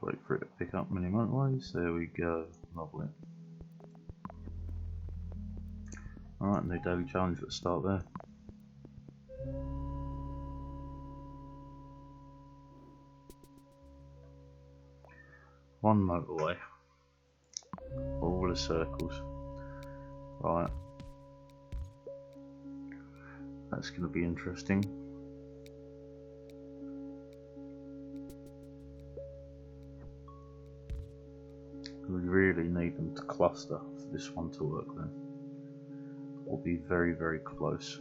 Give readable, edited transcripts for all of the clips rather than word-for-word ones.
wait for it to pick up Mini Motorways. There we go. Lovely. Alright, new daily challenge. Let's start there. One motorway. All the circles. Right. That's going to be interesting. We really need them to cluster for this one to work then. We'll be very, very close.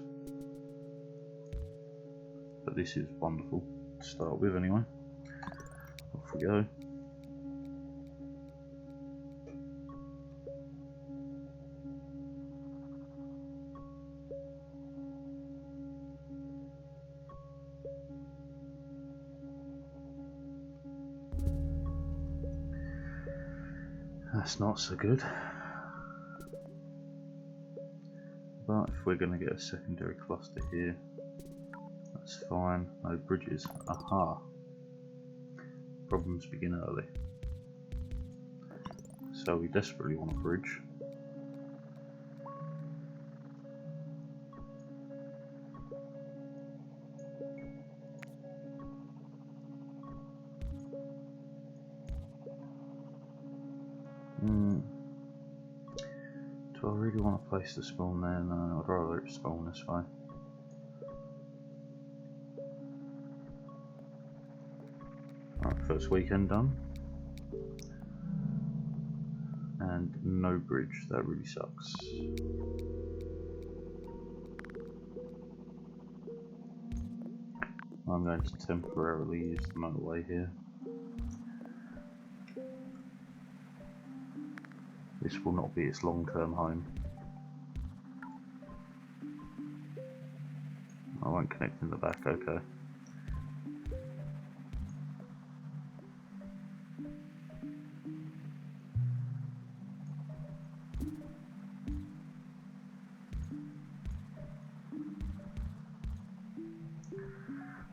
But this is wonderful to start with anyway. Off we go. That's not so good. But if we're going to get a secondary cluster here, that's fine. No bridges. Aha! Problems begin early. So we desperately want a bridge. Do I really want to place the spawn there? No, I'd rather it spawn this way. Alright, first weekend done. And no bridge, that really sucks. I'm going to temporarily use the motorway here. This will not be its long-term home. I won't connect in the back, okay.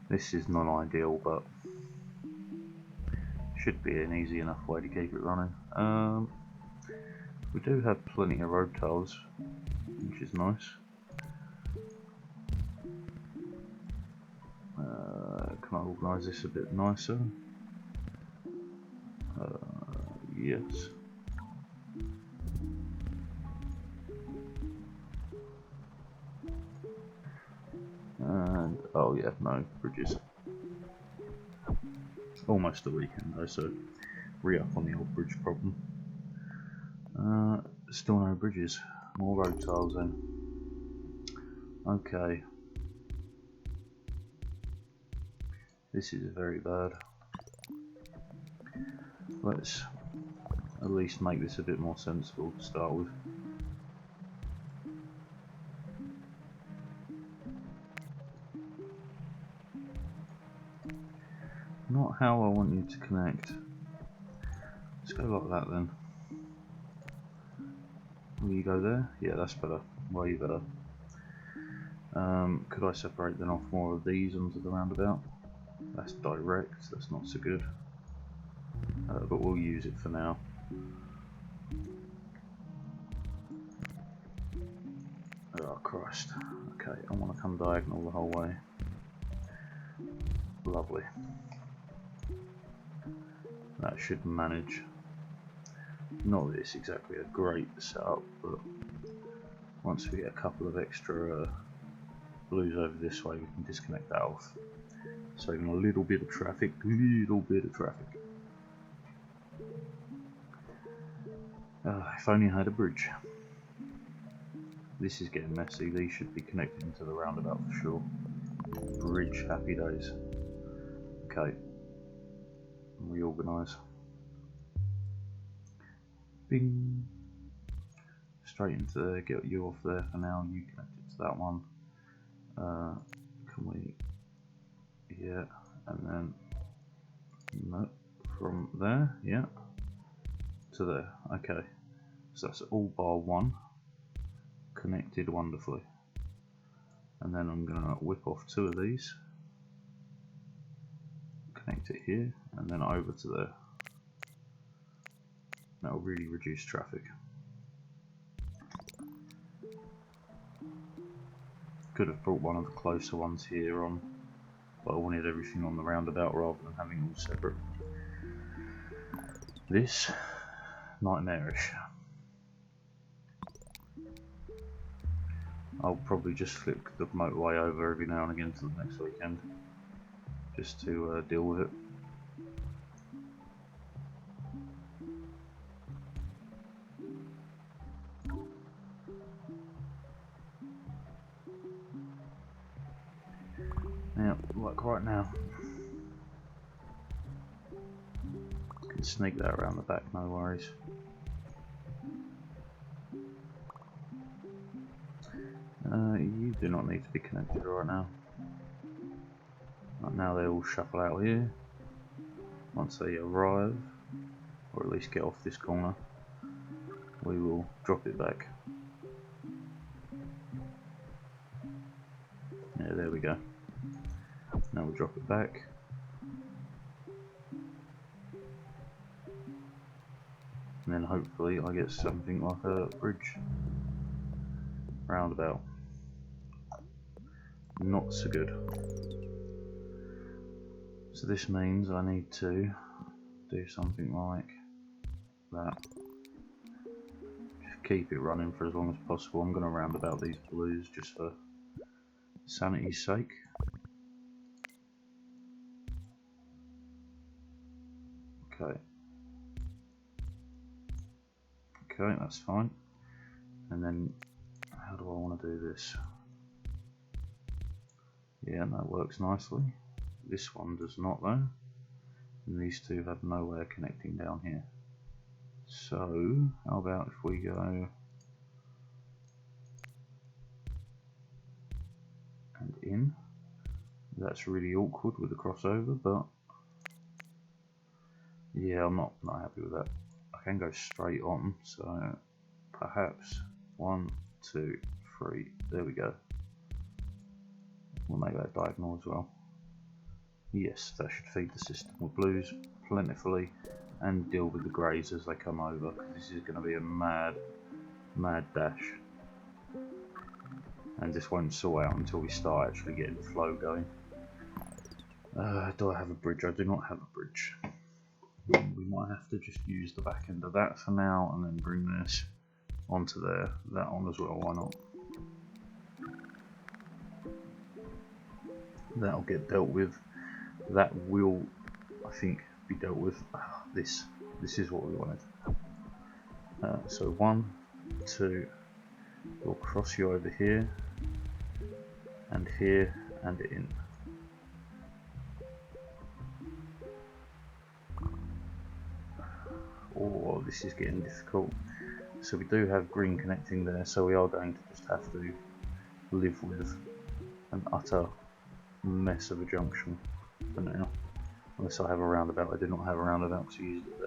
This is not ideal, but should be an easy enough way to keep it running. We do have plenty of road tiles, which is nice. Can I organise this a bit nicer? Yes. And oh yeah, no bridges. Almost a weekend though, so re-up on the old bridge problem. Still no bridges. More road tiles then. Okay. This is very bad. Let's at least make this a bit more sensible to start with. Not how I want you to connect. Let's go like that then. Will you go there? Yeah, that's better. Way better. Could I separate then off more of these onto the roundabout? That's direct, that's not so good. But we'll use it for now. Oh Christ. Okay, I want to come diagonal the whole way. Lovely. That should manage. Not that it's exactly a great setup, but once we get a couple of extra blues over this way, we can disconnect that off. Saving a little bit of traffic, if only I had a bridge. This is getting messy. These should be connected into the roundabout for sure. Bridge, happy days. Okay. Reorganise. Bing. Straight into there. Get you off there for now. You connect it to that one. Can we? Yeah, and then no, from there, yeah, to there. Okay, so that's all bar one connected wonderfully. And then I'm gonna whip off two of these, connect it here, and then over to there. That'll really reduce traffic. Could have brought one of the closer ones here on, but I wanted everything on the roundabout rather than having all separate. This, nightmarish. I'll probably just flip the motorway over every now and again to the next weekend, just to deal with it. Now, like right now, can sneak that around the back, no worries. You do not need to be connected right now. Right now they all shuffle out here. Once they arrive, or at least get off this corner, we will drop it back. Yeah, there we go. Now we'll drop it back. And then hopefully I get something like a bridge roundabout. Not so good. So this means I need to do something like that. Just keep it running for as long as possible. I'm going to roundabout these blues just for sanity's sake. Okay. Okay, that's fine. And then how do I want to do this? Yeah, that works nicely. This one does not though. And these two have no way of connecting down here. So, how about if we go and in? That's really awkward with the crossover, but yeah, I'm not happy with that. I can go straight on, so perhaps 1, 2, 3. There we go. We'll make that diagonal as well. Yes, that should feed the system with blues plentifully and deal with the greys as they come over, because this is going to be a mad dash. And this won't sort out until we start actually getting flow going. Do I have a bridge? I do not have a bridge. We might have to just use the back end of that for now and then bring this onto there, that on as well, why not? That'll get dealt with. That will, I think, be dealt with. This is what we wanted. So 1, 2, we'll cross you over here and in. Oh, this is getting difficult. So we do have green connecting there, so we are going to just have to live with an utter mess of a junction for now. Unless I have a roundabout. I did not have a roundabout, so I used it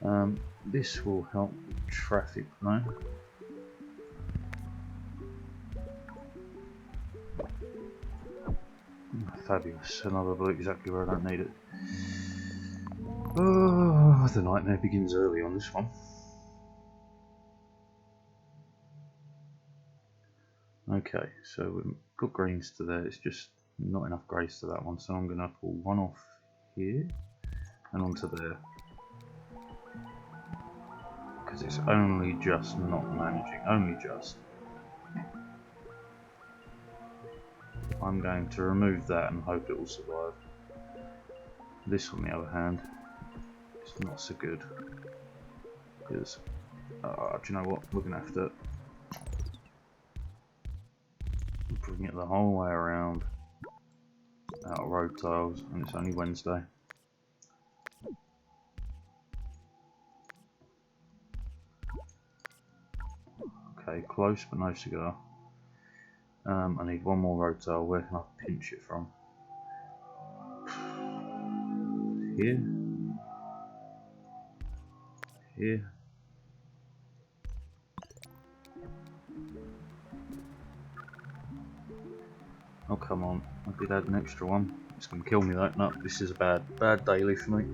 there. This will help with traffic though. Fabulous, another blue exactly where I don't need it. Oh, the nightmare begins early on this one. Okay, so we've got greens to there, it's just not enough greys to that one, so I'm going to pull one off here and onto there. Because it's only just not managing, only just. I'm going to remove that and hope it will survive. This, on the other hand, is not so good. Because, do you know what, we're going to have to bring it the whole way around out of road tiles, and it's only Wednesday. Okay, close but no cigar. I need one more road tile. Where can I pinch it from? Here? Here? Oh come on, I did add an extra one. It's going to kill me though. No, this is a bad daily for me.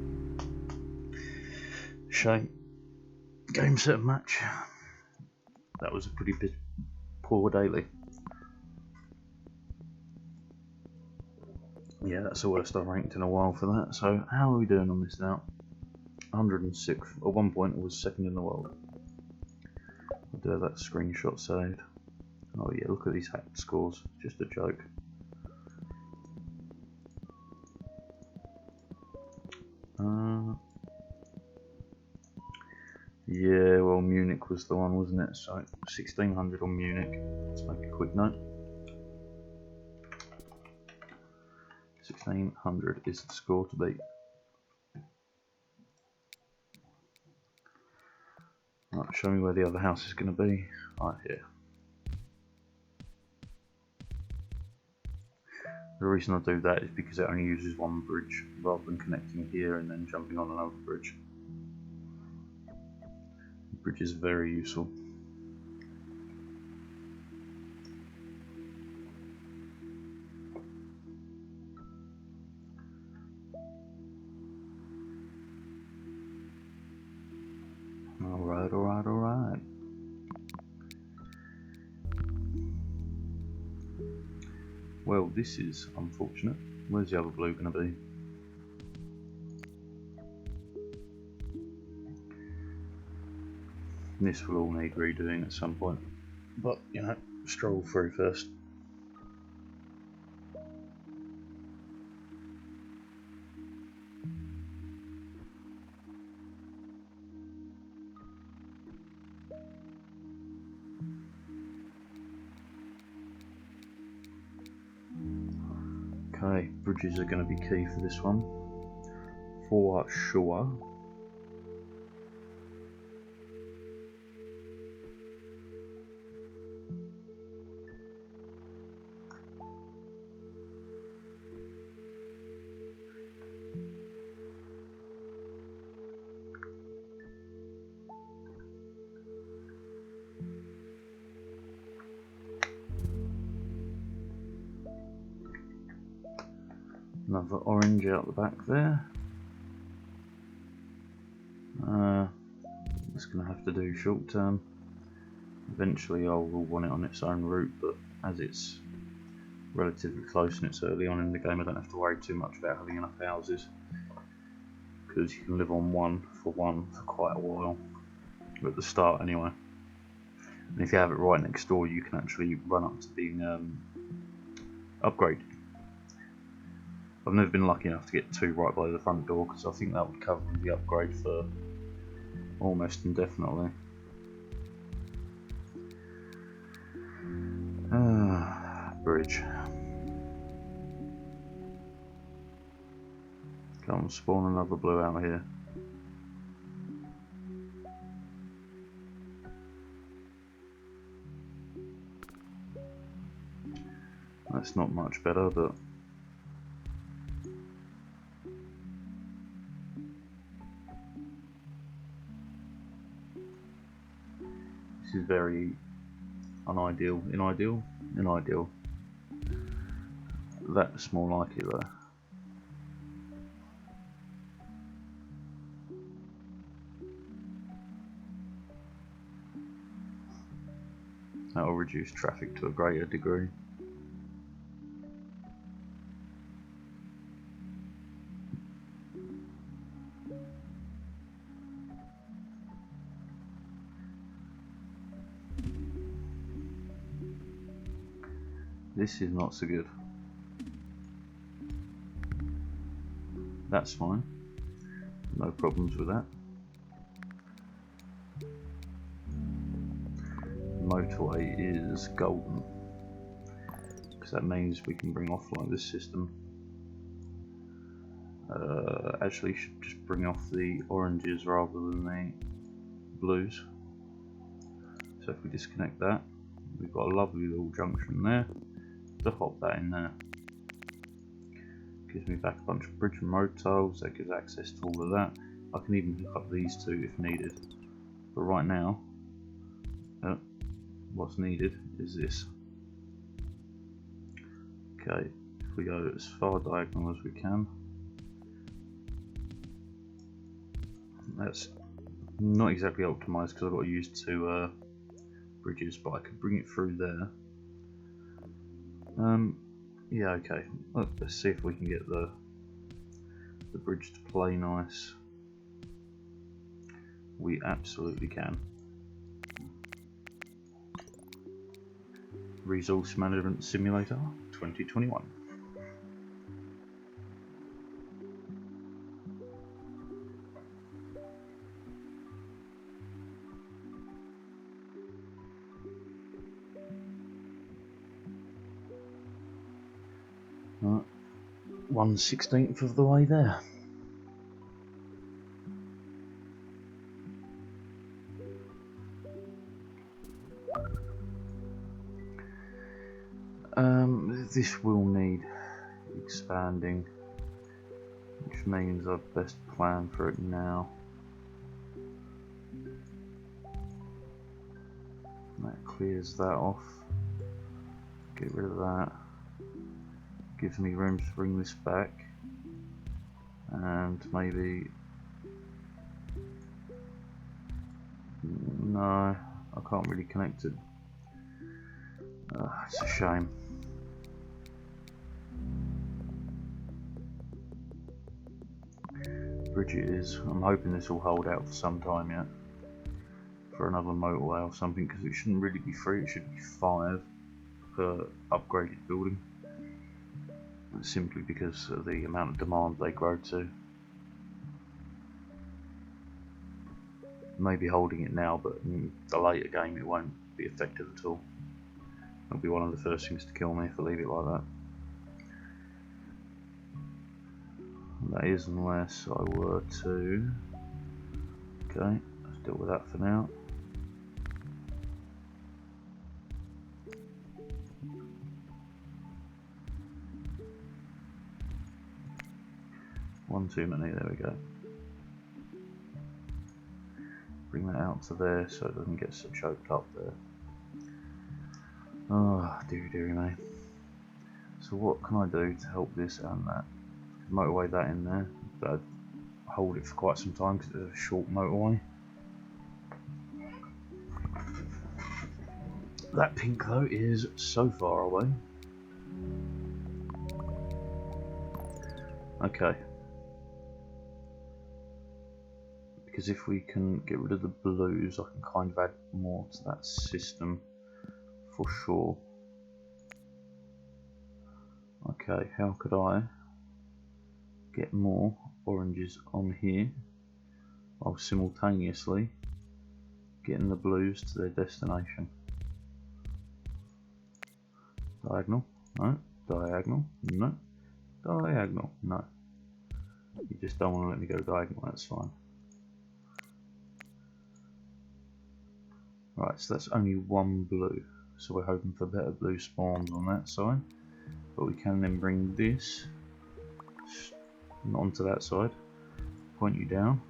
Shame. Game, set, match. That was a pretty poor daily. Yeah, that's the worst I've ranked in a while for that. So how are we doing on this now? 106. At one point I was second in the world. I do have that screenshot saved. Oh yeah, look at these hacked scores. Just a joke. Yeah, well, Munich was the one, wasn't it? So 1600 on Munich. Let's make a quick note. 1600 is the score to beat. Right, show me where the other house is going to be. Right here. The reason I do that is because it only uses one bridge rather than connecting here and then jumping on another bridge. The bridge is very useful. Alright, alright, alright. Well, this is unfortunate. Where's the other blue going to be? This will all need redoing at some point. But, you know, stroll through first. Okay, bridges are going to be key for this one, for sure. Another orange out the back there. It's going to have to do short term. Eventually I will want it on its own route, but as it's relatively close and it's early on in the game, I don't have to worry too much about having enough houses, because you can live on one for quite a while, at the start anyway. And if you have it right next door, you can actually run up to being upgraded. I've never been lucky enough to get two right by the front door, because I think that would cover the upgrade for almost indefinitely. Bridge. Come on, spawn another blue out here. That's not much better, but this is very unideal. Unideal. That's more like it though. That will reduce traffic to a greater degree. This is not so good. That's fine. No problems with that. Motorway is golden, because that means we can bring off like this system. Actually should just bring off the oranges rather than the blues. So if we disconnect that, we've got a lovely little junction there to hop that in there. Gives me back a bunch of bridge and road tiles, that gives access to all of that. I can even hook up these two if needed, but right now what's needed is this. Okay, if we go as far diagonal as we can, that's Not exactly optimised because I've got used to bridges, but I could bring it through there. Yeah, okay. Let's see if we can get the bridge to play nice. We absolutely can. Resource Management Simulator 2021. Right, 1/16 of the way there. This will need expanding, which means I'd best plan for it now. That clears that off. Get rid of that. Gives me room to bring this back, and maybe no, I can't really connect it. It's a shame. Bridge it is. I'm hoping this will hold out for some time yet, for another motorway or something, because it shouldn't really be 3, it should be 5 per upgraded building, simply because of the amount of demand they grow to. Maybe holding it now, but in the later game it won't be effective at all. It'll be one of the first things to kill me if I leave it like that. That is, unless I were to... Okay, let's deal with that for now. One too many, there we go. Bring that out to there so it doesn't get so choked up there. Oh, dearie me. So what can I do to help this and that? Motorway that in there. That'd hold it for quite some time because it's a short motorway. That pink though is so far away. Okay. Because if we can get rid of the blues, I can kind of add more to that system for sure. Okay, how could I get more oranges on here while simultaneously getting the blues to their destination? Diagonal, no. Diagonal, no. Diagonal, no. You just don't want to let me go diagonal, that's fine. Right, so that's only one blue, so we're hoping for better blue spawns on that side. But we can then bring this onto that side, point you down.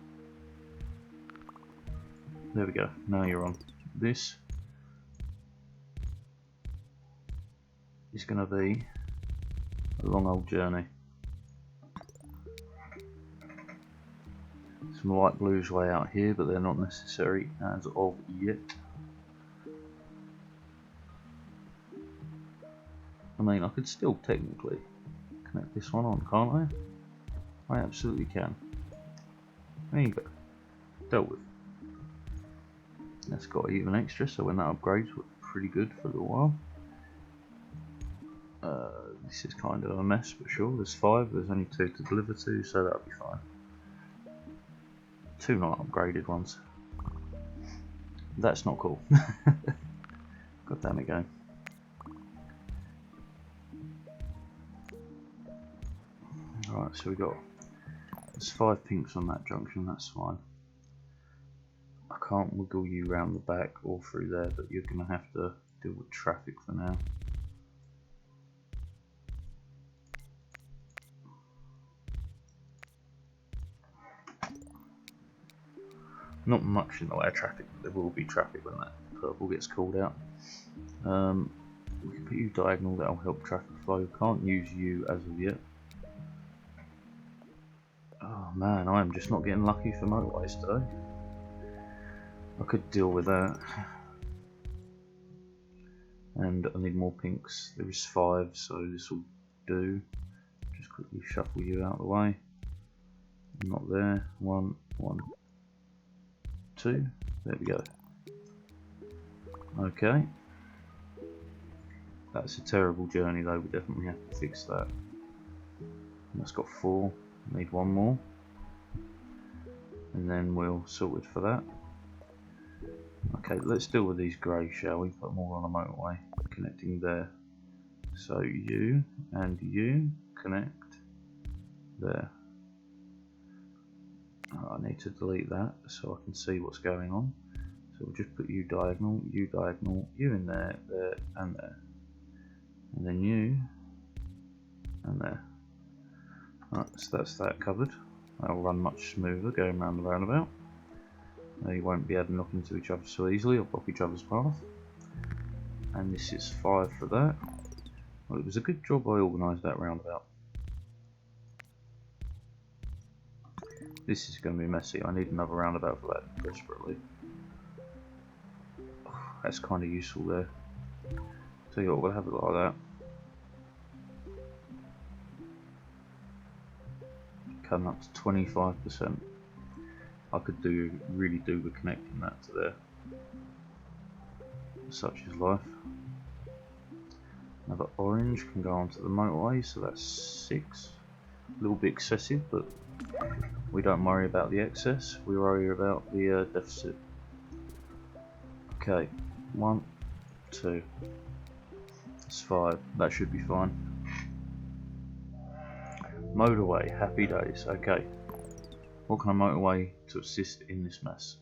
There we go, now you're on. This is going to be a long old journey. Some light blues way out here, but they're not necessary as of yet. I mean, I could still technically connect this one on, can't I? I absolutely can. There you go. Dealt with. That's got even extra, so when that upgrades, we're pretty good for a little while. This is kind of a mess, but sure, there's 5, there's only 2 to deliver to, so that'll be fine. 2 not upgraded ones. That's not cool. God damn it, game. Alright, so there's 5 pinks on that junction, that's fine. I can't wiggle you round the back or through there, but you're going to have to deal with traffic for now. Not much in the way of traffic, but there will be traffic when that purple gets called out. We can put you diagonal, that'll help traffic flow. Can't use you as of yet. Oh man, I am just not getting lucky for motorways today. I could deal with that. And I need more pinks. There is 5, so this will do. Just quickly shuffle you out of the way. Not there. 1, 1, 2. There we go. Okay. That's a terrible journey though, we definitely have to fix that. That's got 4, need 1 more. And then we'll sort it for that. Okay, let's deal with these grey, shall we? Put more on the motorway, connecting there. So you and you connect there. I need to delete that so I can see what's going on. So we'll just put you diagonal, you in there, there and there. And then you and there. Right, so that's that covered. That'll run much smoother going round the roundabout. You won't be able to knock into each other so easily or block each other's path. And this is 5 for that. Well, it was a good job I organised that roundabout. This is going to be messy. I need another roundabout for that desperately. That's kind of useful there. Tell you what, we'll have it like that. Coming up to 25%. I could really do with connecting that to there. Such is life. Another orange can go onto the motorway, so that's 6. A little bit excessive, but we don't worry about the excess, we worry about the deficit. Okay, 1, 2, it's 5, that should be fine. Motorway, happy days, okay. What kind of motorway to assist in this mess?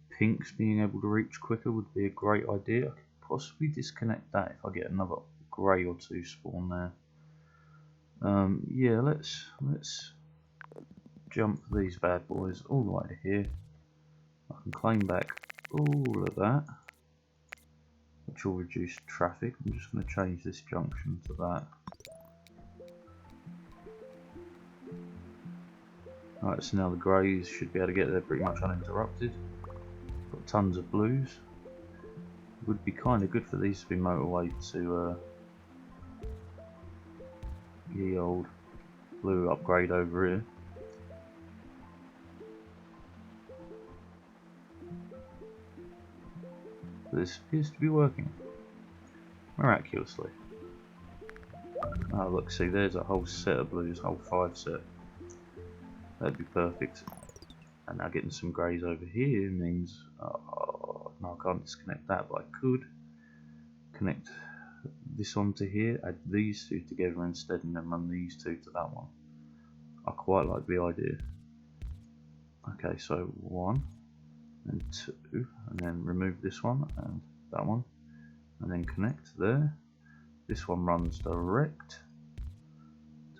Pinks being able to reach quicker would be a great idea. I could possibly disconnect that if I get another grey or 2 spawn there. Yeah, let's jump these bad boys all the way to here. I can claim back all of that, which will reduce traffic. I'm just going to change this junction to that. Right, so now the greys should be able to get there pretty much uninterrupted. Got tons of blues. Would be kind of good for these to be motorway to the old blue upgrade over here. But this appears to be working miraculously. Oh look, see there's a whole set of blues, whole 5 set. That'd be perfect. And now getting some greys over here means no, I can't disconnect that, but I could connect this onto here, add these 2 together instead, and then run these 2 to that one. I quite like the idea. Okay, so 1 and 2, and then remove this one and that one, and then connect there. This one runs direct,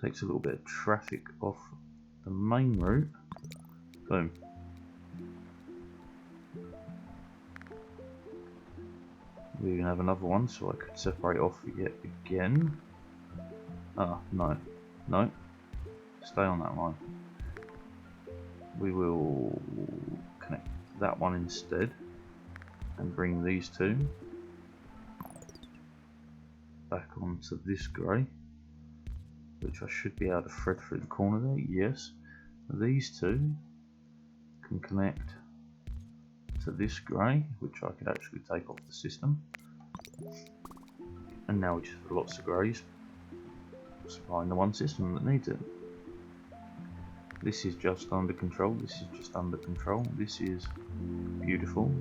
takes a little bit of traffic off the main route. Boom. We even have another one, so I could separate off yet again. Ah, no. No. Stay on that line. We will connect that one instead and bring these 2 back onto this grey, which I should be able to thread through the corner there. Yes. These 2 can connect to this grey, which I could actually take off the system. And now we just have lots of greys supplying the one system that needs it. This is just under control, this is just under control, this is beautiful.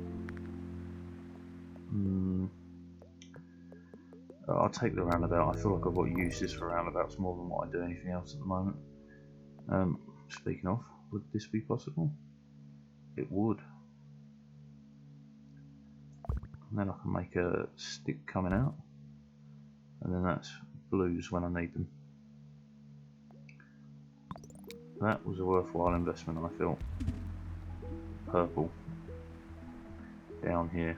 I'll take the roundabout. I feel like I've got to use this for roundabouts more than what I do anything else at the moment. Speaking of, would this be possible? It would. And then I can make a stick coming out, and then that's blues when I need them. That was a worthwhile investment, I feel. Purple down here,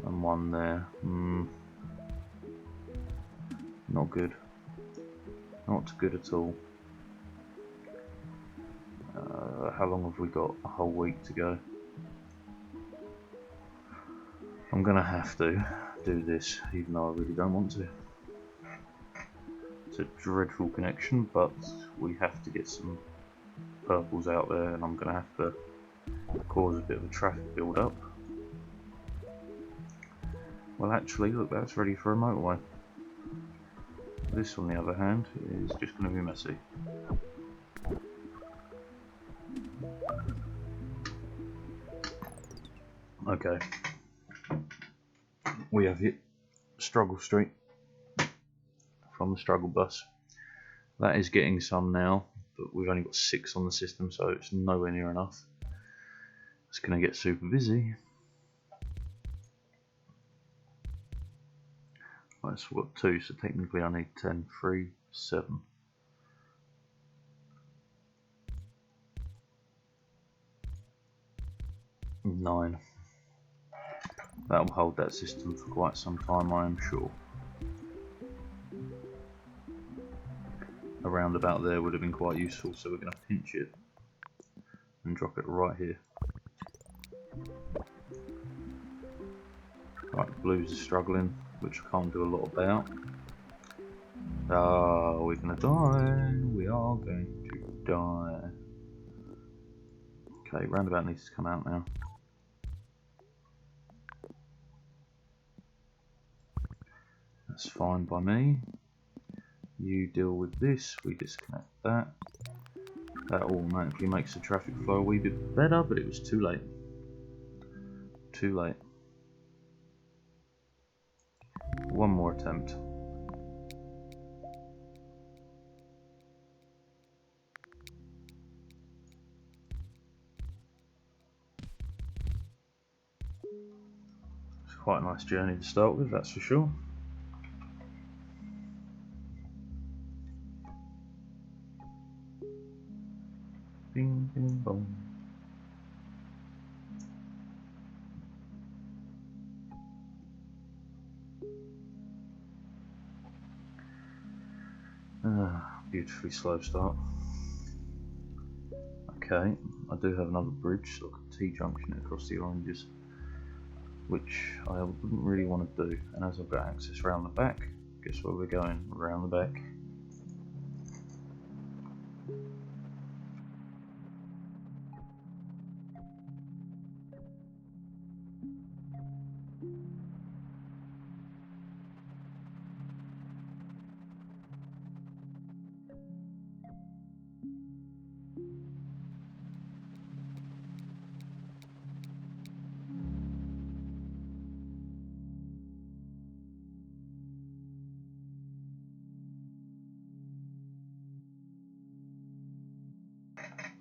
and one there. Not good. Not good at all. How long have we got? A whole week to go. I'm gonna have to do this, even though I really don't want to. It's a dreadful connection, but we have to get some purples out there, and I'm gonna have to cause a bit of a traffic build up. Well, actually, look, that's ready for a motorway. This, on the other hand, is just going to be messy. Okay, we have hit Struggle Street from the struggle bus. That is getting some now, but we've only got 6 on the system, so it's nowhere near enough. It's going to get super busy. Right, so we've got 2, so technically I need 10, 3, 7. Nine. That will hold that system for quite some time, I am sure. A roundabout there would have been quite useful, so we're going to pinch it and drop it right here. Right, blues are struggling, which I can't do a lot about. We're going to die. We are going to die. Okay, roundabout needs to come out now. That's fine by me. You deal with this, we disconnect that. That automatically makes the traffic flow a wee bit better, but it was too late. Too late. One more attempt. It's quite a nice journey to start with, that's for sure. Bing, bing, bong. Beautifully slow start. Okay, I do have another bridge, so I can T-junction it across the oranges, which I wouldn't really want to do. And as I've got access around the back, guess where we're going? Around the back.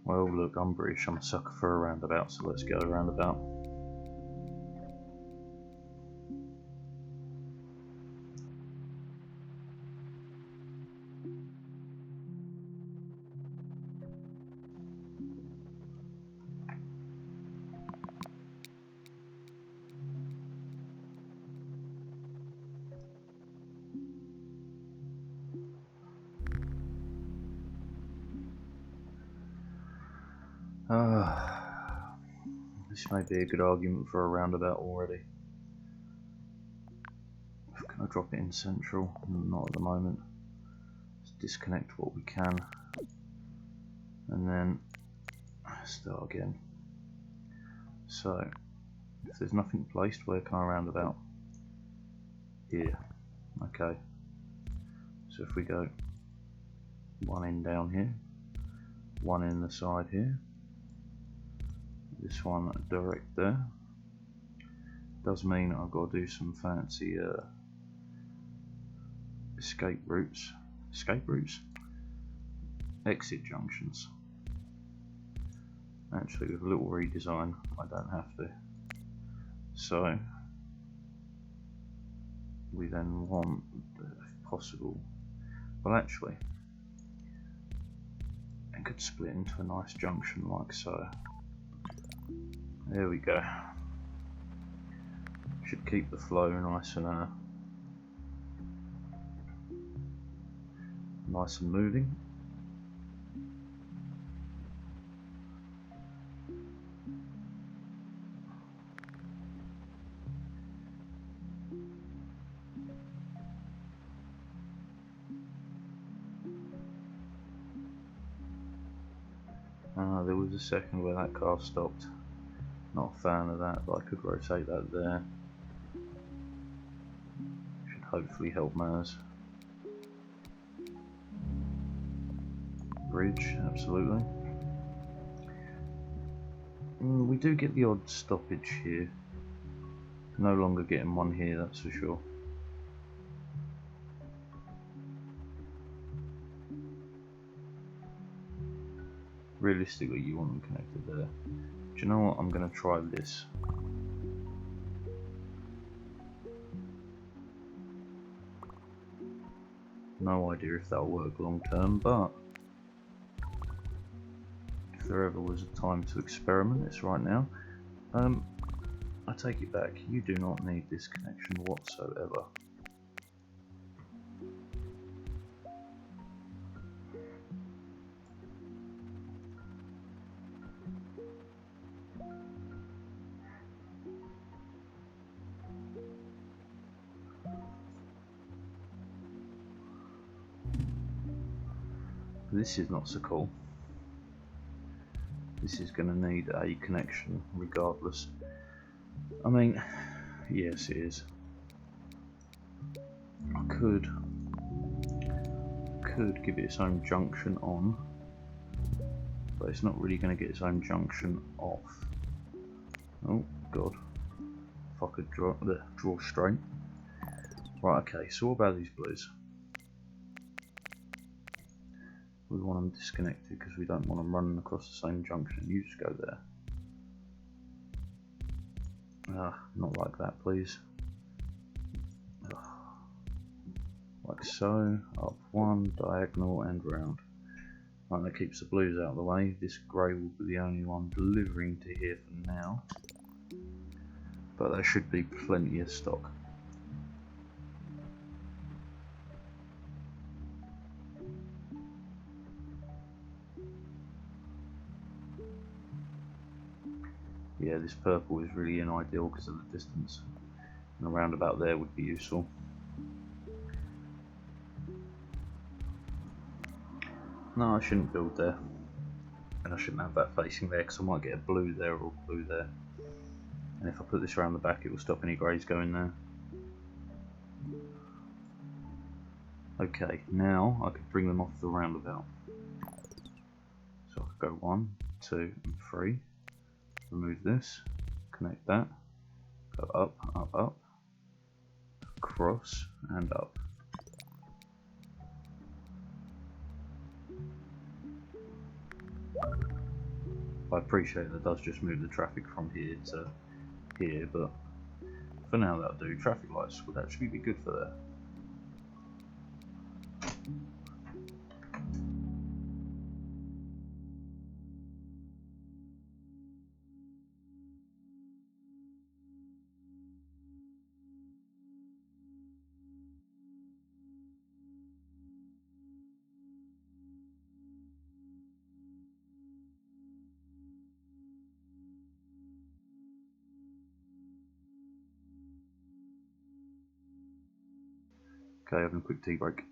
Well, look, I'm British, I'm a sucker for a roundabout, so let's go a roundabout. This may be a good argument for a roundabout already. Can I drop it in central? Not at the moment. Let's disconnect what we can and then start again. So, if there's nothing placed, where can I roundabout? Here. Okay. So if we go one in down here, one in the side here, this one direct there. Does mean I've got to do some fancy escape routes, exit junctions. Actually, with a little redesign, I don't have to. So we then want, if possible, well, actually, it could split into a nice junction like so. There we go. Should keep the flow nice and moving. There was a second where that car stopped. Not a fan of that, but I could rotate that there. Should hopefully help matters. Bridge, absolutely. We do get the odd stoppage here. No longer getting one here, that's for sure. Realistically, you want them connected there. Do you know what? I'm going to try this. No idea if that'll work long term, but if there ever was a time to experiment, it's right now. I take it back. You do not need this connection whatsoever. This is not so cool. This is going to need a connection regardless. I mean, yes it is. I could give it its own junction on, but it's not really going to get its own junction off. Oh god, if I could draw straight. Right, okay, so what about these blues? We want them disconnected because we don't want them running across the same junction. You just go there. Not like that, please. Like so, up one, diagonal and round. Right, that keeps the blues out of the way. This grey will be the only one delivering to here for now. But there should be plenty of stock. Yeah, this purple is really unideal because of the distance, and a roundabout there would be useful. No, I shouldn't build there, and I shouldn't have that facing there because I might get a blue there or blue there, and if I put this around the back it will stop any greys going there. Okay, now I could bring them off the roundabout. So I could go 1, 2 and 3. Remove this, connect that, go up, up, up, across and up. I appreciate that does just move the traffic from here to here, but for now that'll do. Traffic lights would actually be good for that. Okay, having a quick tea break.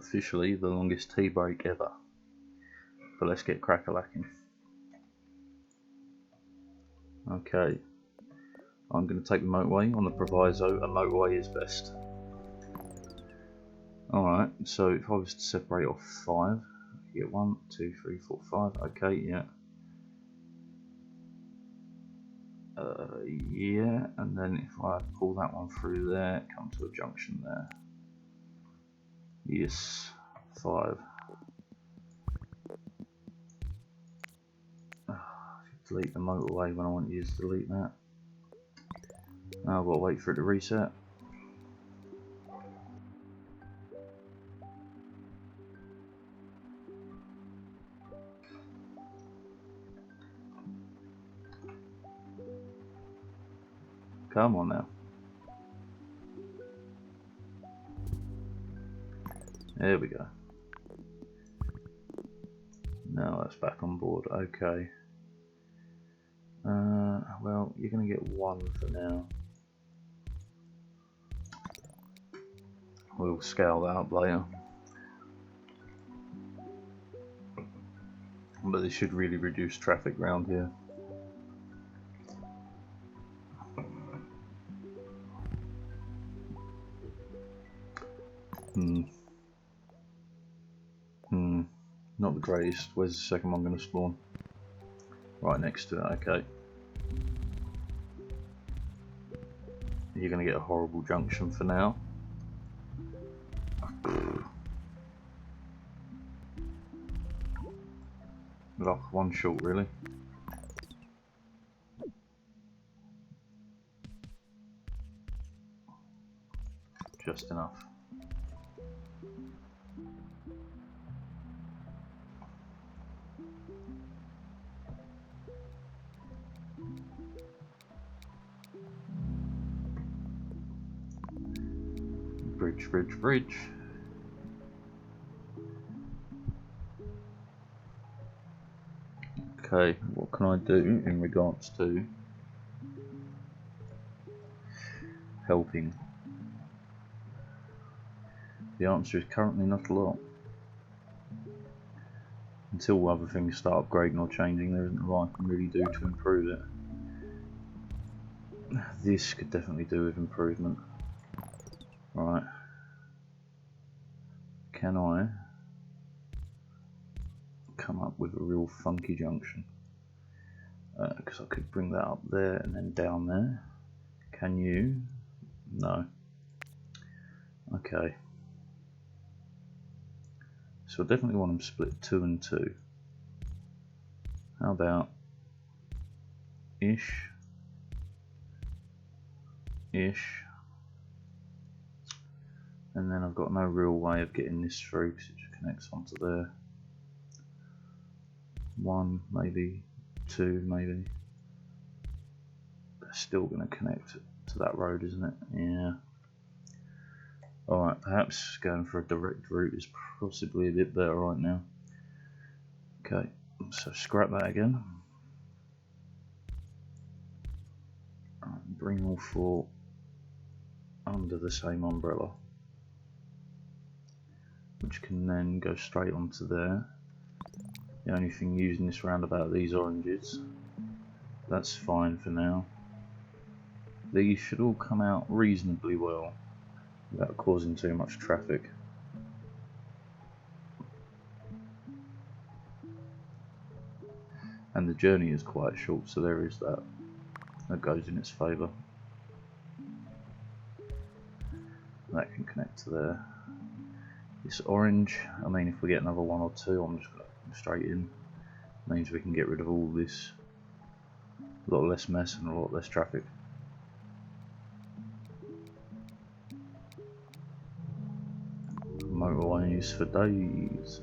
officially the longest tea break ever. But let's get crack-a-lacking. Okay, I'm going to take the motorway on the proviso a motorway is best. Alright, so if I was to separate off 5, you get 1, 2, 3, 4, 5. Okay, yeah. Yeah, and then if I pull that one through there, come to a junction there. Yes, 5. Delete the motorway when I want you to delete that. Now I've got to wait for it to reset. Come on now. There we go. Now that's back on board. Okay. Well, you're going to get 1 for now. We'll scale that up later. But this should really reduce traffic around here. Not the greatest. Where's the second one going to spawn? Right next to it, okay. You're going to get a horrible junction for now. Like 1 short, really. Just enough. Bridge, bridge, bridge. Okay, what can I do in regards to helping? The answer is currently not a lot. Until other things start upgrading or changing, there isn't a lot I can really do to improve it. This could definitely do with improvement. Right. Can I come up with a real funky junction? Because I could bring that up there and then down there. Can you? No. Okay. So I definitely want them split 2 and 2. How about ish? And then I've got no real way of getting this through because it just connects onto there. 1, maybe 2, maybe. That's still going to connect to that road, isn't it? Yeah. Alright, perhaps going for a direct route is possibly a bit better right now. Okay, so scrap that again. Bring all 4 under the same umbrella, which can then go straight onto there. The only thing using this roundabout are these oranges. That's fine for now. These should all come out reasonably well without causing too much traffic. And the journey is quite short, so there is that. That goes in its favour. That can connect to there. This orange, I mean, if we get another 1 or 2, I'm just going to go straight in. Means we can get rid of all this. A lot less mess and a lot less traffic. Motorways for days.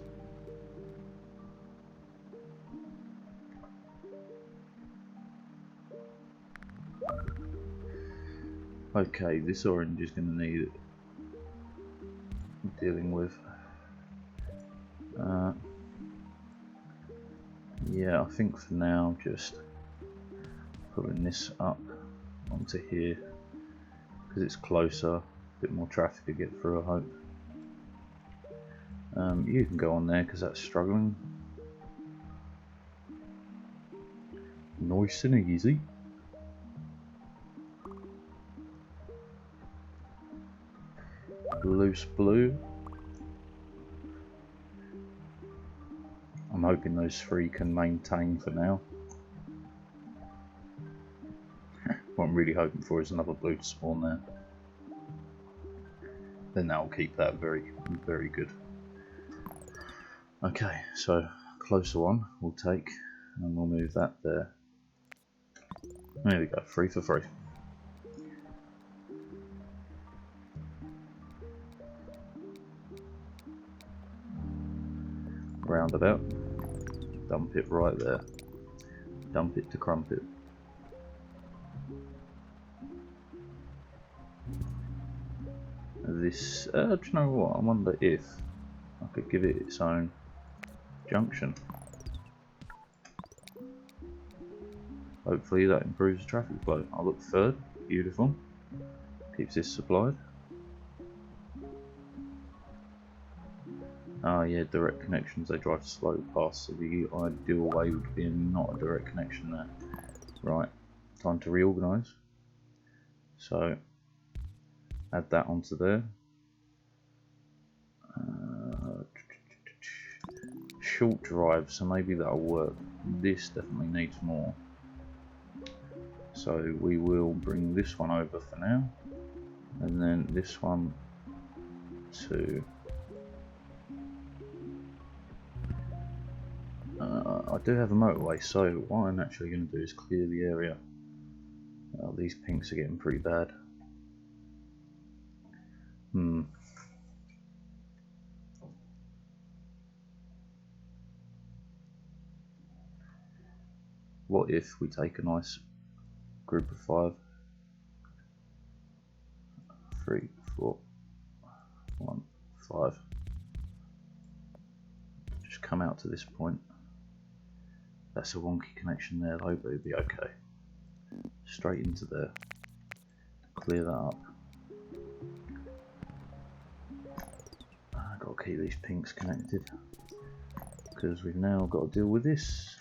Okay, this orange is going to need dealing with. Yeah, I think for now just putting this up onto here because it's closer, a bit more traffic to get through, I hope. You can go on there because that's struggling. Nice and easy. Loose blue. I'm hoping those three can maintain for now. What I'm really hoping for is another blue to spawn there. Then that'll keep that very, very good. Okay, so closer one we'll take, and we'll move that there. There we go, 3 for 3. Roundabout. Dump it right there. Dump it to Crumpet. This, do you know what? I wonder if I could give it its own junction. Hopefully that improves the traffic flow. I'll look third. Beautiful. Keeps this supplied. Ah, yeah, direct connections. They drive slow past, so the ideal way would be not a direct connection there. Right, time to reorganise. So, add that onto there. Short drive, so maybe that'll work. This definitely needs more. So we will bring this one over for now, and then this one to. I do have a motorway, so what I'm actually going to do is clear the area. These pinks are getting pretty bad. What if we take a nice group of 5? 3, 4, 1, 5. Just come out to this point. That's a wonky connection there though, but it'll be okay. Straight into there. Clear that up. I've got to keep these pinks connected because we've now got to deal with this.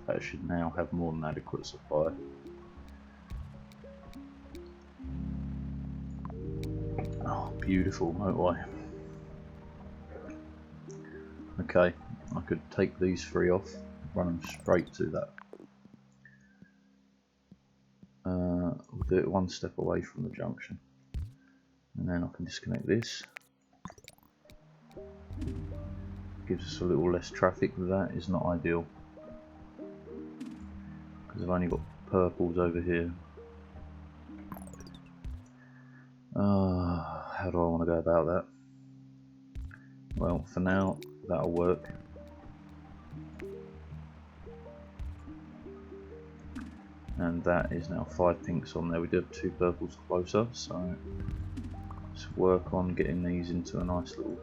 That should now have more than adequate supply. Oh, beautiful motorway. Okay, I could take these 3 off, run them straight to that. We'll do it 1 step away from the junction, and then I can disconnect this. Gives us a little less traffic. That is not ideal because I've only got purples over here. How do I want to go about that? Well, for now that'll work. And that is now 5 pinks on there. We did have 2 purples closer, so let's work on getting these into a nice little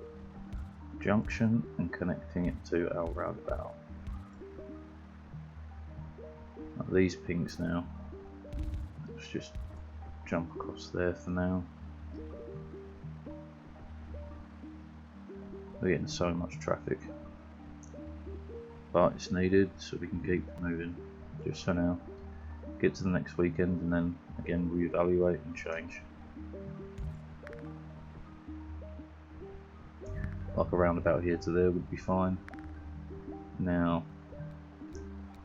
junction and connecting it to our roundabout. These pinks now, let's just jump across there for now. We're getting so much traffic, but it's needed so we can keep moving just for now. Get to the next weekend and then again reevaluate and change. Like a roundabout here to there would be fine. Now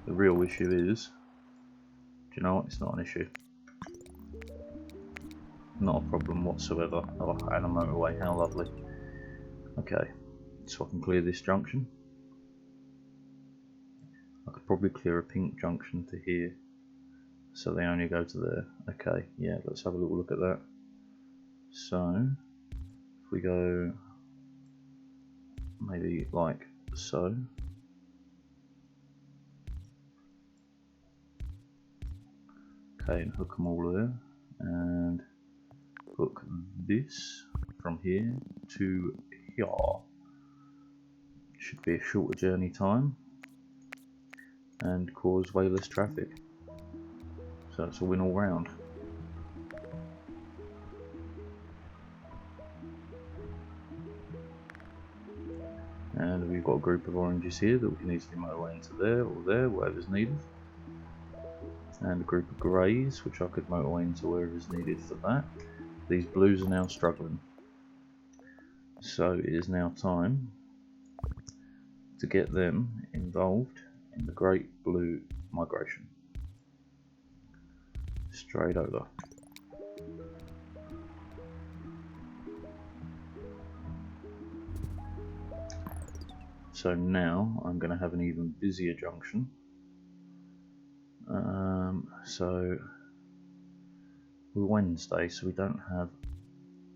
the real issue is, do you know what, it's not an issue. Not a problem whatsoever. Oh, and a motorway, how lovely. Okay, so I can clear this junction. I could probably clear a pink junction to here, so they only go to there. Okay, yeah, let's have a little look at that. So, if we go maybe like so. Okay, and hook them all there, and hook this from here to here. Should be a shorter journey time. and cause way less traffic. So it's a win all round. And we've got a group of oranges here that we can easily motorway into there or there, wherever's needed. And a group of greys, which I could motorway into wherever's needed for that. These blues are now struggling. So it is now time to get them involved in the Great Blue Migration. Straight over. So now I'm going to have an even busier junction. So we're Wednesday, so we don't have,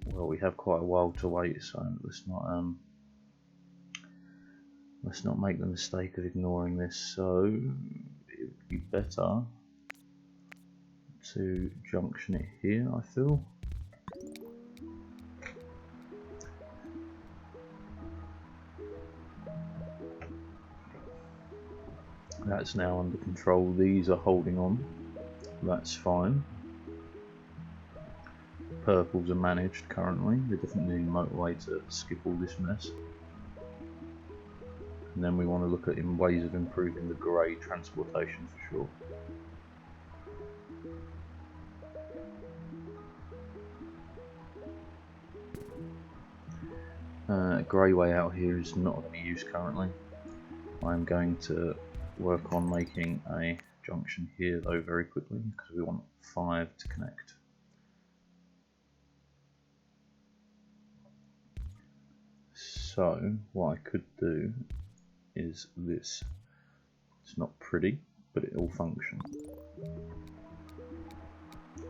well, we have quite a while to wait, so let's not make the mistake of ignoring this. So it would be better to junction it here, I feel. That's now under control. These are holding on. That's fine. Purples are managed currently. We definitely need a motorway to skip all this mess. And then we want to look at ways of improving the grey transportation for sure. Grey way out here is not of any use currently. I'm going to work on making a junction here though very quickly because we want 5 to connect. So what I could do is this. It's not pretty, but it will function.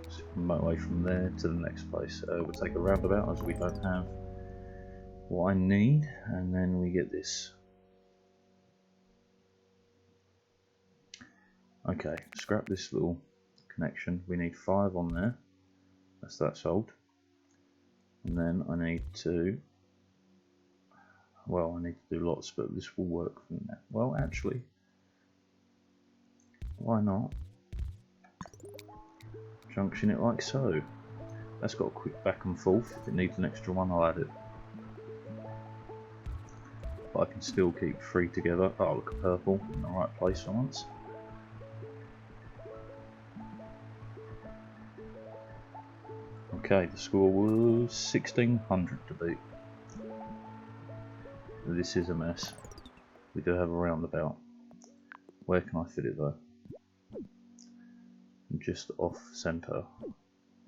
So motorway from there to the next place. We'll take a roundabout as we don't have what I need, and then we get this. Okay, scrap this little connection. We need 5 on there. That's that solved. And then I need to, well, I need to do lots, but this will work for now. Well, actually, why not junction it like so? That's got a quick back and forth. If it needs an extra one, I'll add it. But I can still keep 3 together. Oh, look at purple in the right place for once. Okay, the score was 1600 to beat. This is a mess. We do have a roundabout. Where can I fit it though? Just off centre,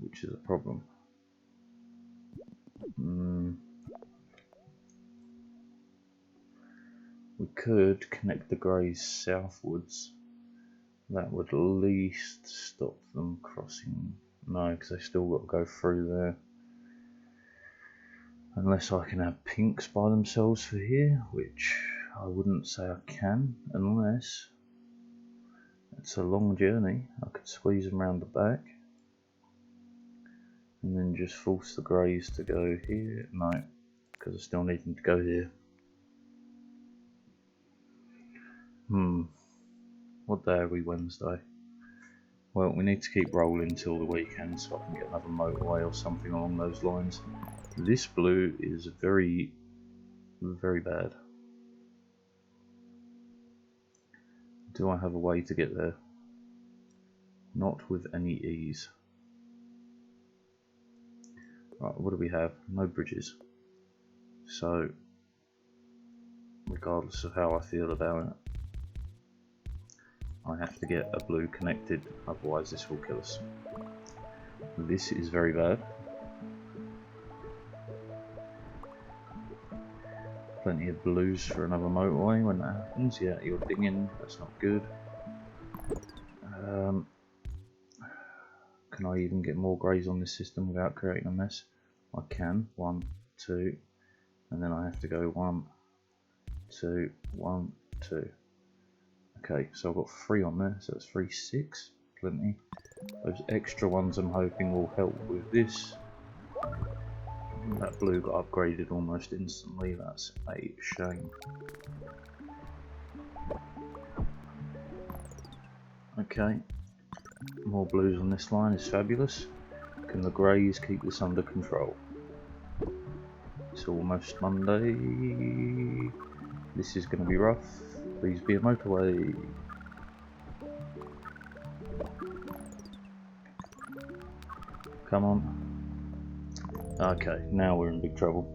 which is a problem. We could connect the greys southwards. That would at least stop them crossing. No, because they still got to go through there. Unless I can have pinks by themselves for here, which I wouldn't say I can, unless it's a long journey. I could squeeze them around the back and then just force the greys to go here. No, because I still need them to go here. What day are we? Wednesday. Well, we need to keep rolling till the weekend so I can get another motorway or something along those lines. This blue is very, very bad. Do I have a way to get there? Not with any ease. Right, what do we have? No bridges. So, regardless of how I feel about it, I have to get a blue connected, otherwise this will kill us. This is very bad. Plenty of blues for another motorway when that happens. Yeah, you're dinging, that's not good. Can I even get more greys on this system without creating a mess? I can. 1, 2, and then I have to go 1, 2, 1, 2. Okay, so I've got 3 on there, so that's 3, 6, plenty. Those extra ones I'm hoping will help with this. That blue got upgraded almost instantly, that's a shame. Okay, more blues on this line is fabulous. Can the greys keep this under control? It's almost Monday. This is going to be rough. Please be a motorway. Come on. Okay, now we're in big trouble.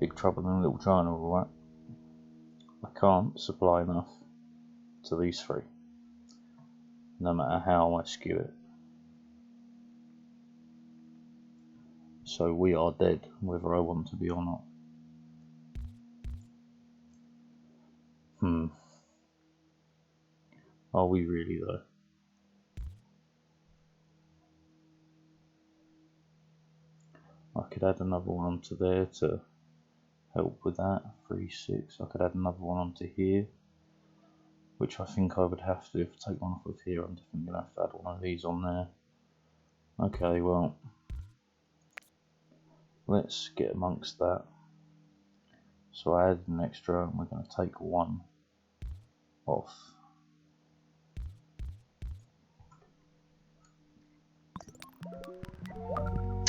Big trouble in Little China, alright. I can't supply enough to these three, no matter how I skew it. So we are dead, whether I want to be or not. Are we really though? I could add another one onto there to help with that. 3, 6. I could add another one onto here, which I think I would have to. If I take one off of here, I'm definitely going to have to add one of these on there. Okay, well, let's get amongst that. So I added an extra, and we're going to take one off.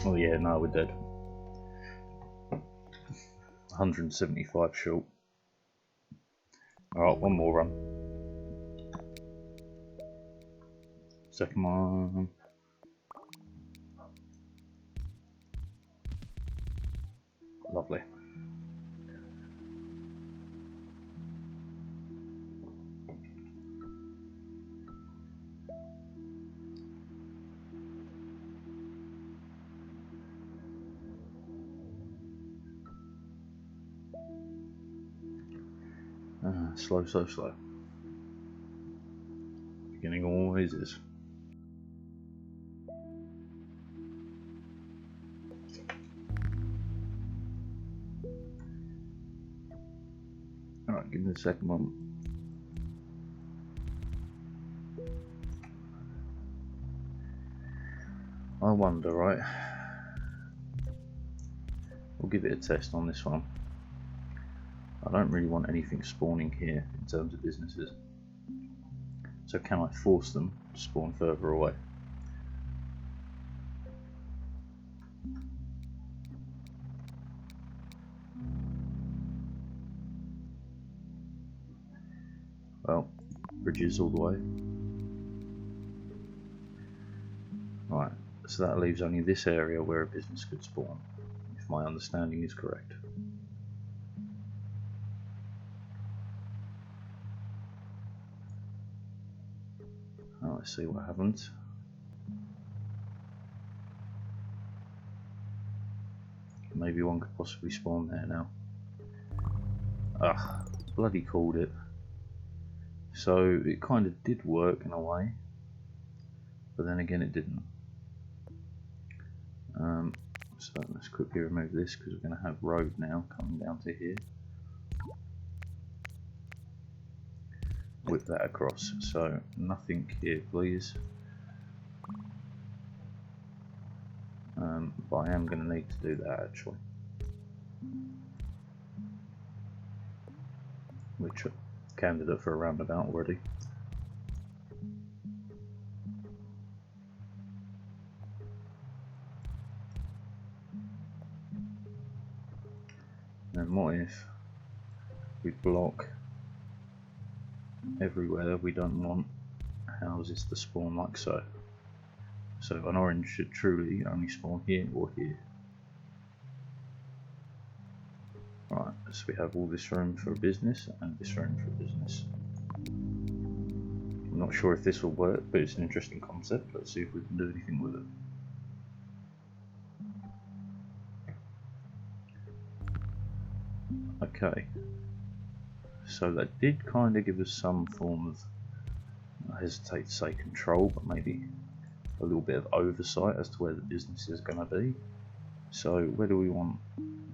Oh yeah, no, we're dead. 175 short. Alright, one more run. Second one. Lovely. Slow, so slow. Beginning always is. Alright, give me the second one. I wonder, right? We'll give it a test on this one. I don't really want anything spawning here in terms of businesses. So can I force them to spawn further away? Well, bridges all the way. Right, so that leaves only this area where a business could spawn, if my understanding is correct. Oh, let's see what happens. Maybe one could possibly spawn there now. Ah, bloody called it. So it kind of did work in a way, but then again it didn't. So let's quickly remove this because we're going to have road now coming down to here. Whip that across, so nothing here please. But I am going to need to do that actually. Which candidate for a roundabout already. And what if we block everywhere we don't want houses to spawn like so? So an orange should truly only spawn here or here. Right, so we have all this room for a business and this room for a business. I'm not sure if this will work, but it's an interesting concept. Let's see if we can do anything with it. Okay, so that did kind of give us some form of, I hesitate to say control, but maybe a little bit of oversight as to where the business is going to be. So where do we want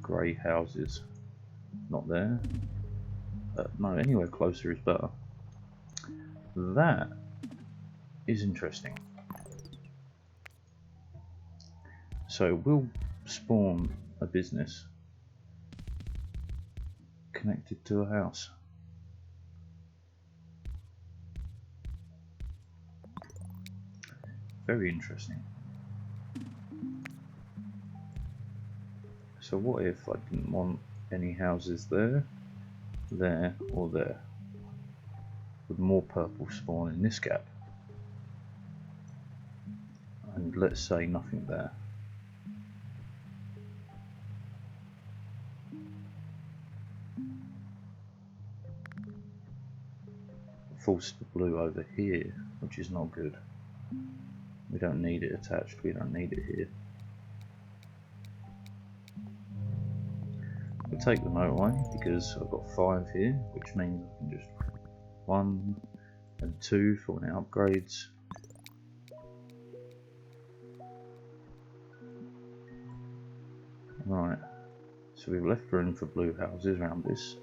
grey houses? Not there. No, anywhere closer is better. That is interesting. So we'll spawn a business connected to a house. Very interesting. So what if I didn't want any houses there, there, or there? Would more purple spawn in this gap? And let's say nothing there. Force the blue over here, which is not good. We don't need it attached, we don't need it here. We'll take the motorway because I've got 5 here, which means I can just 1 and 2 for my upgrades. Right, so we've left room for blue houses around this.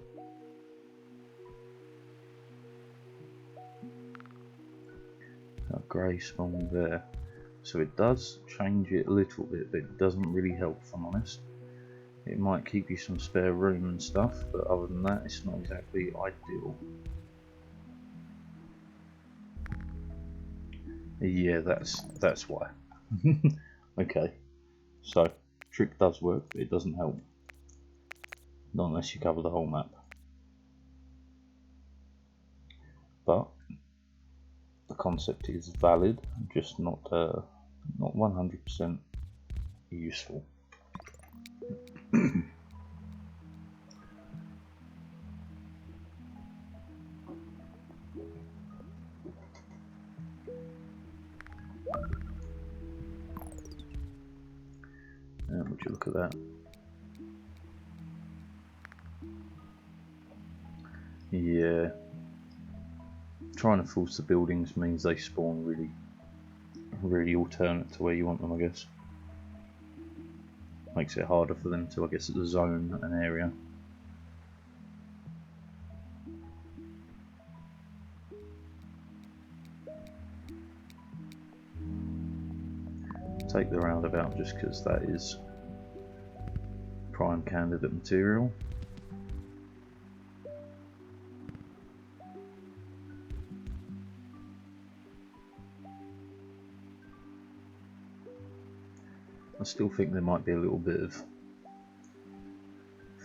Grey spawn there, so it does change it a little bit, but it doesn't really help, if I'm honest. It might keep you some spare room and stuff, but other than that, it's not exactly ideal. Yeah, that's why. Okay, so trick does work, but it doesn't help. Not unless you cover the whole map. But the concept is valid, just not 100% useful. Would you look at that? Yeah. Trying to force the buildings means they spawn really alternate to where you want them, I guess. Makes it harder for them to, I guess, zone an area. Take the roundabout just because that is prime candidate material. I still think there might be a little bit of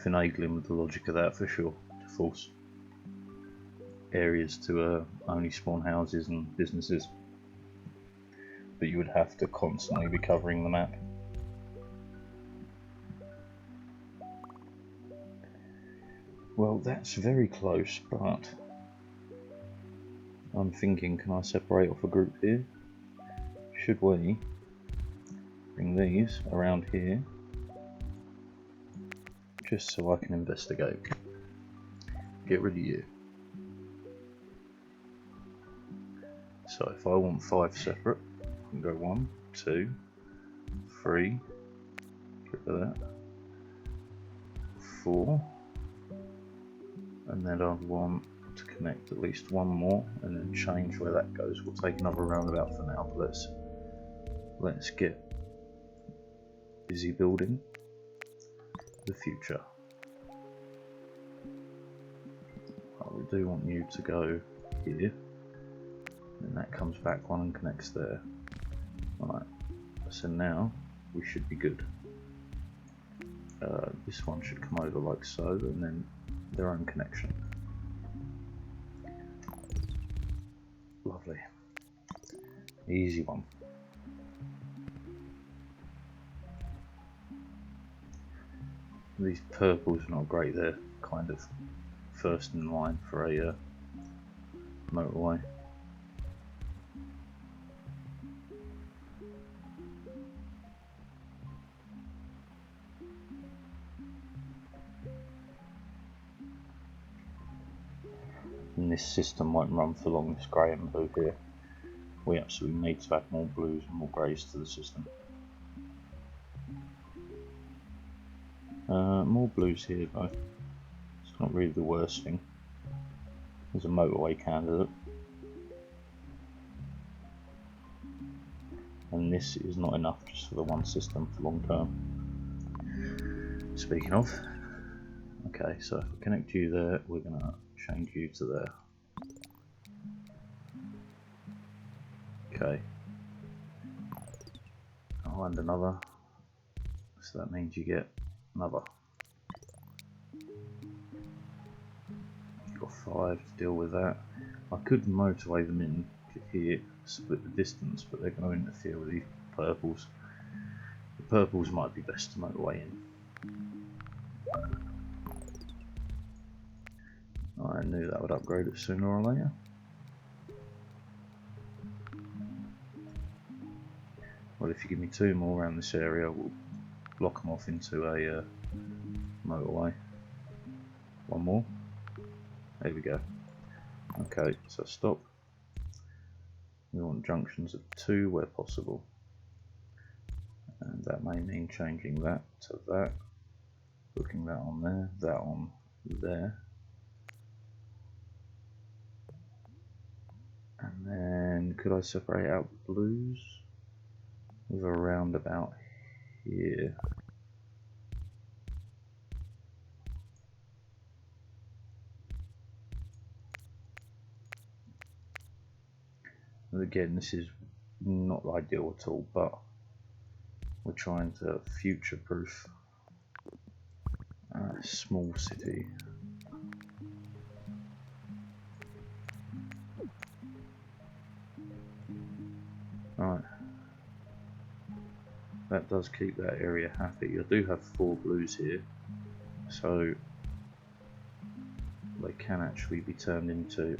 finagling with the logic of that for sure, to force areas to only spawn houses and businesses, but you would have to constantly be covering the map. Well, that's very close, but I'm thinking, can I separate off a group here? Should we bring these around here just so I can investigate? Get rid of you. So if I want 5 separate, I can go 1, 2, 3, get rid of that, 4, and then I'd want to connect at least 1 more and then change where that goes. We'll take another roundabout for now, but let's get busy building the future. We do want you to go here, and that comes back 1 and connects there. Right, so now we should be good. This one should come over like so, and then their own connection. Lovely. Easy one. These purples are not great, they're kind of first in line for a motorway. And this system won't run for long, this grey and blue here. We absolutely need to add more blues and more greys to the system. More blues here though. It's not really the worst thing. There's a motorway candidate. And this is not enough just for the one system for long term. Speaking of, okay, so if we connect you there, we're going to change you to there. Okay, behind another, so that means you get another. You've got 5 to deal with that. I could motorway them in here, split the distance, but they're going to interfere with these purples. The purples might be best to motorway in. I knew that would upgrade it sooner or later. Well, if you give me 2 more around this area, we'll block them off into a motorway. 1 more. There we go. Okay, so stop. We want junctions of 2 where possible. And that may mean changing that to that. Hooking that on there, that on there. And then could I separate out the blues with a roundabout here? And again, this is not ideal at all, but we're trying to future-proof a small city. Right, that does keep that area happy. I do have 4 blues here, so they can actually be turned into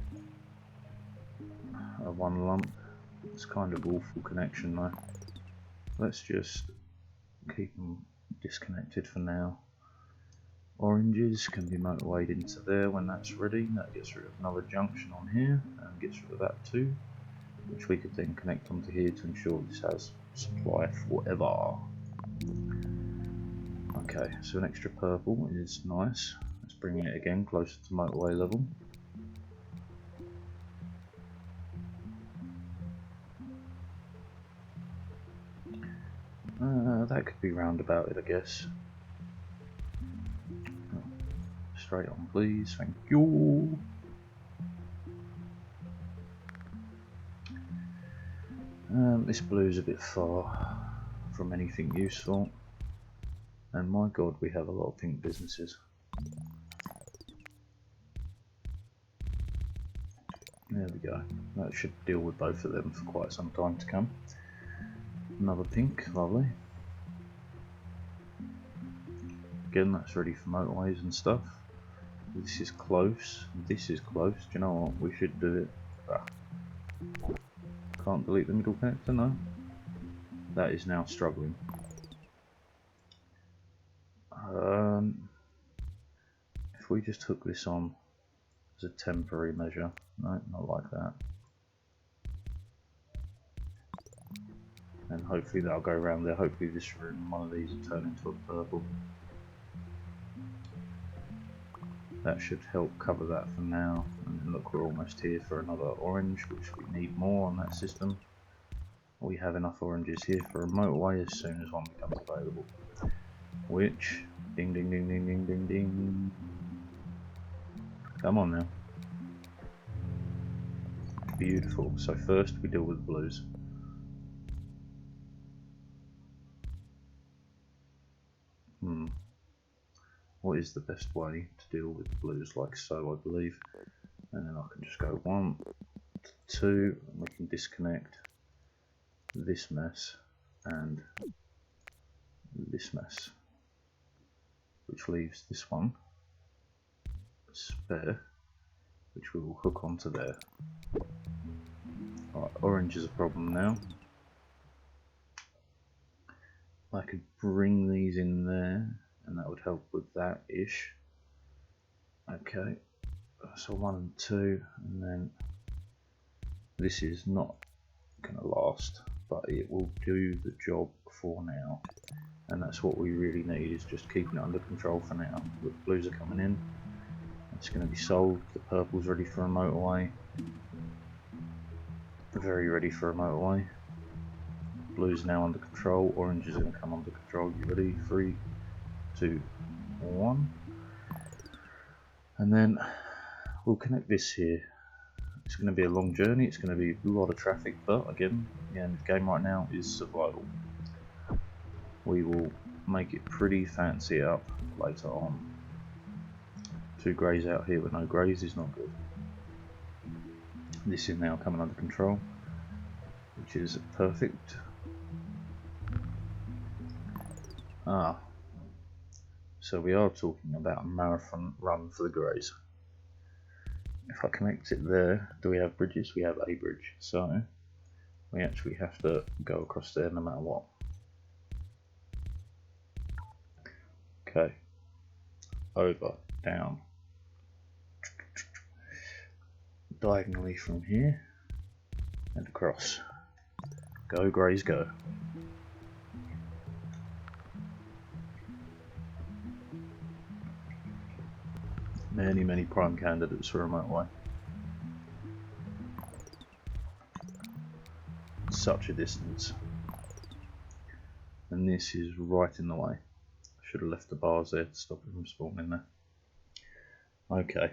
a 1 lump. It's kind of awful connection though. Let's just keep them disconnected for now. Oranges can be motorwayed into there when that's ready. That gets rid of another junction on here and gets rid of that too, which we could then connect onto here to ensure this has supply forever. Okay, so an extra purple is nice. Let's bring it again closer to motorway level. That could be roundabouted, I guess. Straight on, please. Thank you. This blue's a bit far from anything useful, and my god, we have a lot of pink businesses. There we go. That should deal with both of them for quite some time to come. Another pink, lovely. Again, that's ready for motorways and stuff. This is close. This is close. Do you know what? We should do it. Can't delete the middle connector, no. That is now struggling. If we just hook this on as a temporary measure, no, not like that. And hopefully that'll go around there. Hopefully this room, one of these will turn into a purple. That should help cover that for now. And then look, we're almost here for another orange, which we need more on that system. We have enough oranges here for a motorway as soon as one becomes available. Which, ding ding ding ding ding ding ding. Come on now. Beautiful. So first we deal with the blues. What is the best way to deal with the blues? Like so, I believe. And then I can just go 1, 2, and we can disconnect this mess and this mess, which leaves this one spare, which we will hook onto there. Alright, orange is a problem now. I could bring these in there, and that would help with that ish. Okay, so 1 and 2, and then this is not going to last, but it will do the job for now, and that's what we really need, is just keeping it under control for now. The blues are coming in, it's going to be solved. The purple's ready for a motorway, very ready for a motorway. Blue's now under control, orange is going to come under control. You ready? 3, 2, 1, and then we'll connect this here. It's going to be a long journey, it's going to be a lot of traffic, but again, the end of the game right now is survival. we will make it pretty fancy up later on. 2 greys out here with no greys is not good. This is now coming under control, which is perfect. So we are talking about a marathon run for the greys. If I connect it there, do we have bridges? We have a bridge, so we actually have to go across there no matter what. Okay, over, down, diagonally from here and across. Go greys, go. Many prime candidates for a motorway. Such a distance. And this is right in the way. I should have left the bars there to stop it from spawning there. Okay.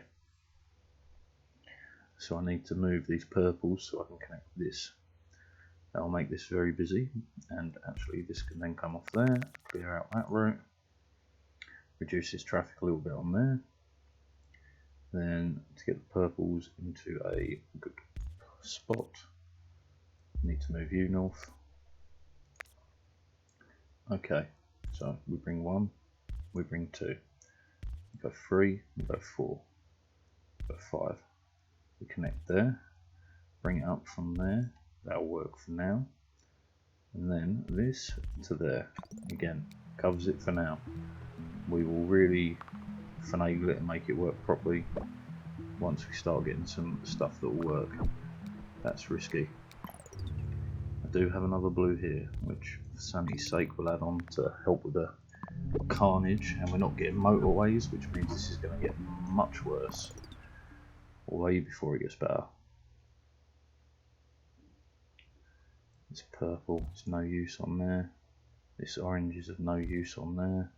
So I need to move these purples so I can connect this. That'll make this very busy, and actually this can then come off there, clear out that route, reduces traffic a little bit on there. Then to get the purples into a good spot, need to move you north. Okay, so we bring 1, we bring 2, we go 3, we go 4, we go 5. We connect there, bring it up from there, that'll work for now. And then this to there, again, covers it for now. We will really finagle it and make it work properly once we start getting some stuff that will work. That's risky. I do have another blue here, which for sanity's sake will add on to help with the carnage, and we're not getting motorways, which means this is going to get much worse way before it gets better. This purple is no use on there. This orange is of no use on there.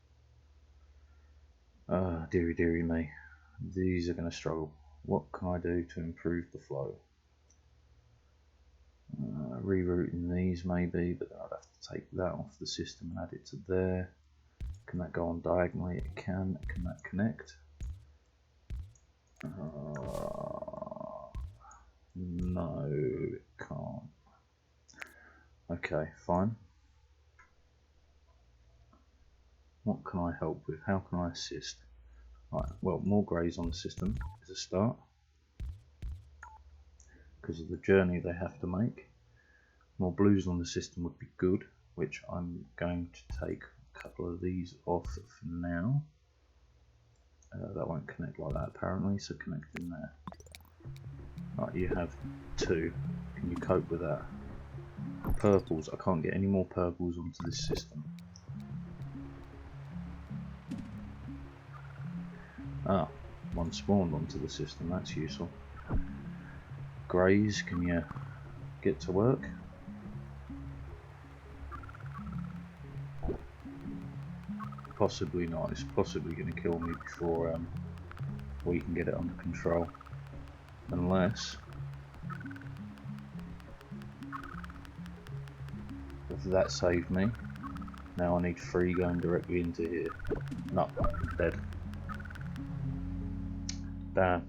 Dearie me. These are going to struggle. What can I do to improve the flow? Rerouting these maybe, but then I'd have to take that off the system and add it to there. Can that go on diagonally? It can. Can that connect? No, it can't. Okay, fine. What can I help with? How can I assist? Right, well, more greys on the system is a start, because of the journey they have to make. More blues on the system would be good, which I'm going to take a couple of these off for now. That won't connect like that apparently, so connect in there. Right, you have 2. Can you cope with that? Purples, I can't get any more purples onto this system. One spawned onto the system, that's useful. Greys, can you get to work? Possibly not, it's possibly going to kill me before we can get it under control. Unless... that saved me. Now I need 3 going directly into here. No, dead. Damn,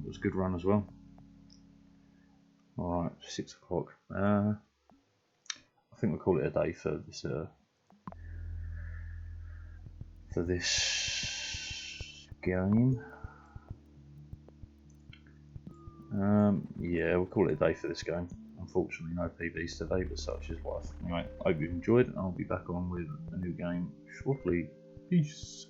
it was a good run as well. Alright, 6 o'clock. I think we'll call it a day for this game. Yeah, we'll call it a day for this game. Unfortunately, no PBs today, but such is life. Anyway, I hope you enjoyed, and I'll be back on with a new game shortly. Peace.